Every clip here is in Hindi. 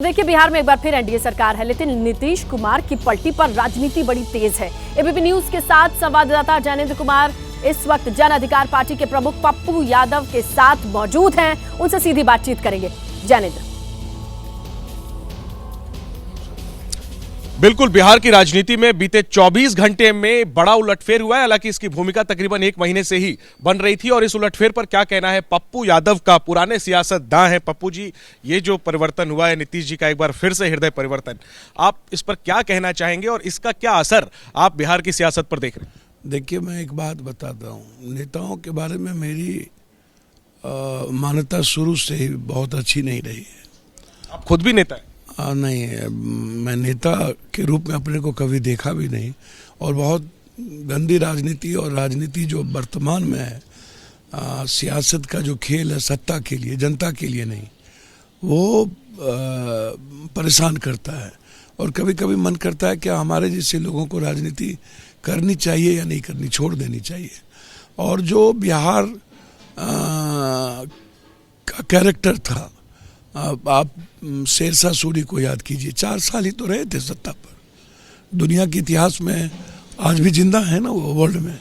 देखिए, बिहार में एक बार फिर एनडीए सरकार है, लेकिन नीतीश कुमार की पलटी पर राजनीति बड़ी तेज है। एबीपी न्यूज के साथ संवाददाता जैनेंद्र कुमार इस वक्त जन अधिकार पार्टी के प्रमुख पप्पू यादव के साथ मौजूद हैं, उनसे सीधी बातचीत करेंगे। जैनेंद्र। बिल्कुल, बिहार की राजनीति में बीते 24 घंटे में बड़ा उलटफेर हुआ है। हालांकि इसकी भूमिका तकरीबन 1 महीने से ही बन रही थी और इस उलटफेर पर क्या कहना है पप्पू यादव का, पुराने सियासतदान है पप्पू जी। ये जो परिवर्तन हुआ है नीतीश जी का, एक बार फिर से हृदय परिवर्तन, आप इस पर क्या कहना चाहेंगे और इसका क्या असर आप बिहार की सियासत पर देख रहे हैं? देखिए, मैं एक बात बताता हूँ, नेताओं के बारे में मेरी मान्यता शुरू से ही बहुत अच्छी नहीं रही है। आप खुद भी नेता हैं? नहीं, मैं नेता के रूप में अपने को कभी देखा भी नहीं, और बहुत गंदी राजनीति, और राजनीति जो वर्तमान में है, सियासत का जो खेल है सत्ता के लिए, जनता के लिए नहीं, वो परेशान करता है। और कभी कभी मन करता है कि हमारे जैसे लोगों को राजनीति करनी चाहिए या नहीं करनी, छोड़ देनी चाहिए। और जो बिहार का कैरेक्टर था, आप शेरशाह सूरी को याद कीजिए, 4 साल ही तो रहे थे सत्ता पर। दुनिया के इतिहास में आज भी जिंदा है ना वो, वर्ल्ड में।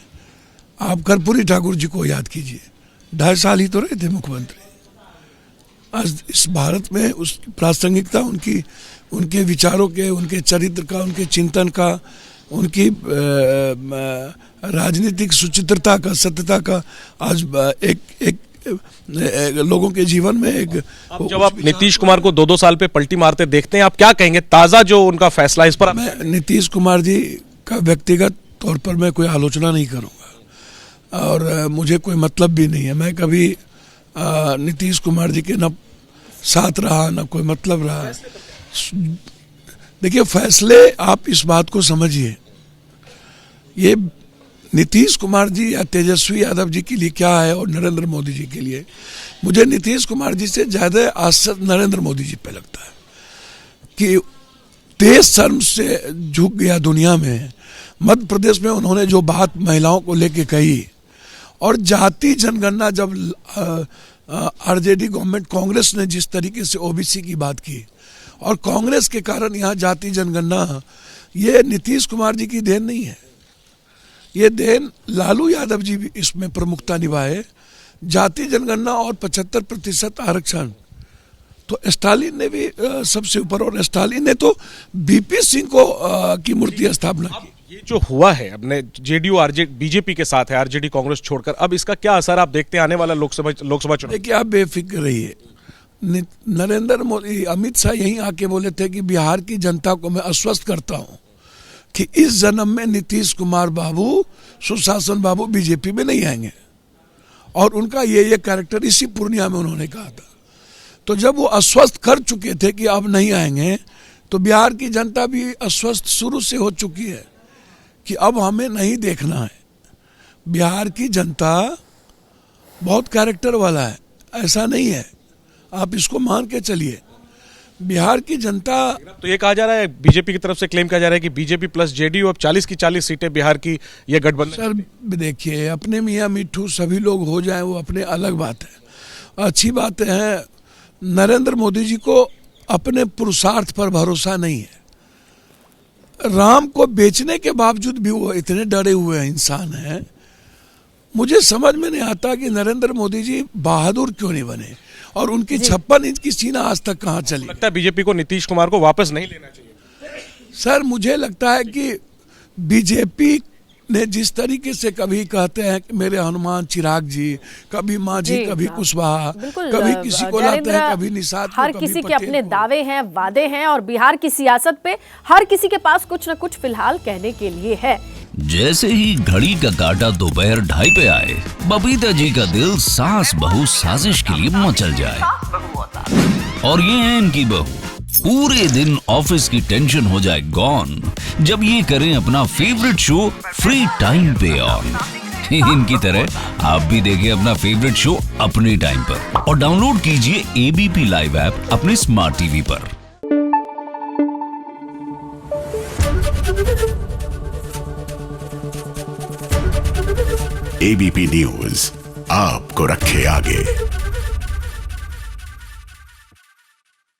आप कर्पूरी ठाकुर जी को याद कीजिए, 2.5 साल ही तो रहे थे मुख्यमंत्री। आज इस भारत में उसकी प्रासंगिकता, उनके विचारों के, उनके चरित्र का, उनके चिंतन का, उनकी राजनीतिक सुचित्रता का, सत्यता का आज एक लोगों के जीवन में एक। जब आप नीतीश कुमार को 2-2 साल पे पलटी मारते देखते हैं, आप क्या कहेंगे ताजा जो उनका फैसला इस पर? मैं नीतीश कुमार जी का व्यक्तिगत तौर पर मैं कोई आलोचना नहीं करूंगा, और मुझे कोई मतलब भी नहीं है। मैं कभी नीतीश कुमार जी के न साथ रहा, न कोई मतलब रहा। देखिए, फैसले, आप इस बात को समझिए, ये नीतीश कुमार जी या तेजस्वी यादव जी के लिए क्या है और नरेंद्र मोदी जी के लिए, मुझे नीतीश कुमार जी से ज्यादा आश्चर्य नरेंद्र मोदी जी पे लगता है कि देश शर्म से झुक गया दुनिया में। मध्य प्रदेश में उन्होंने जो बात महिलाओं को लेके कही, और जाति जनगणना जब आरजेडी गवर्नमेंट, कांग्रेस ने जिस तरीके से ओबीसी की बात की, और कांग्रेस के कारण यहाँ जाति जनगणना, ये नीतीश कुमार जी की देन नहीं है, ये देन लालू यादव जी भी इसमें प्रमुखता निभाए। जाति जनगणना और 75% आरक्षण तो स्टालिन ने भी सबसे ऊपर, और स्टालिन ने तो बीपी सिंह को की मूर्ति स्थापना की। ये जो हुआ है अपने जेडीयू बीजेपी के साथ है, आरजेडी कांग्रेस छोड़कर, अब इसका क्या असर आप देखते हैं आने वाला लोकसभा चुनाव? देखिए, आप बेफिक्र रहिए। नरेंद्र मोदी, अमित शाह यहीं आके बोले थे कि बिहार की जनता को मैं आश्वस्त करता हूँ कि इस जन्म में नीतीश कुमार बाबू, सुशासन बाबू बीजेपी में नहीं आएंगे, और उनका ये कैरेक्टर इसी पूर्णिया में उन्होंने कहा था। तो जब वो आश्वस्त कर चुके थे कि अब नहीं आएंगे, तो बिहार की जनता भी आश्वस्त शुरू से हो चुकी है कि अब हमें नहीं देखना है। बिहार की जनता बहुत कैरेक्टर वाला है, ऐसा नहीं है, आप इसको मान के चलिए। बिहार की जनता, तो ये कहा जा रहा है, बीजेपी की तरफ से क्लेम किया जा रहा है कि बीजेपी प्लस जेडीयू अब 40 की 40 सीटें बिहार की ये गठबंधन। सर देखिए, अपने मियाँ मिट्ठू सभी लोग हो जाएं, वो अपने अलग बात है। अच्छी बात है, नरेंद्र मोदी जी को अपने पुरुषार्थ पर भरोसा नहीं है। राम को बेचने के बावजूद भी वो इतने डरे हुए इंसान हैं। मुझे समझ में नहीं आता कि नरेंद्र मोदी जी बहादुर क्यों नहीं बने, और उनकी 56 इंच की सीना आज तक कहाँ चली। लगता है बीजेपी को नीतीश कुमार को वापस नहीं लेना चाहिए। सर, मुझे लगता है कि बीजेपी ने जिस तरीके से, कभी कहते हैं कि मेरे हनुमान चिराग जी, कभी माझी, कभी कुशवाहा, कभी किसी को लाते हैं, कभी निषाद, हर किसी के अपने दावे हैं, वादे हैं, और बिहार की सियासत पे हर किसी के पास कुछ न कुछ फिलहाल कहने के लिए है। जैसे ही घड़ी का काटा दोपहर 2:30 पे आए, बबीता जी का दिल सास बहू साजिश के लिए मचल जाए। और ये है इनकी बहू, पूरे दिन ऑफिस की टेंशन हो जाए गॉन जब ये करें अपना फेवरेट शो फ्री टाइम पे ऑन। इनकी तरह आप भी देखें अपना फेवरेट शो अपने टाइम पर, और डाउनलोड कीजिए एबीपी लाइव ऐप अपने स्मार्ट टीवी पर। एबीपी न्यूज आपको रखे आगे।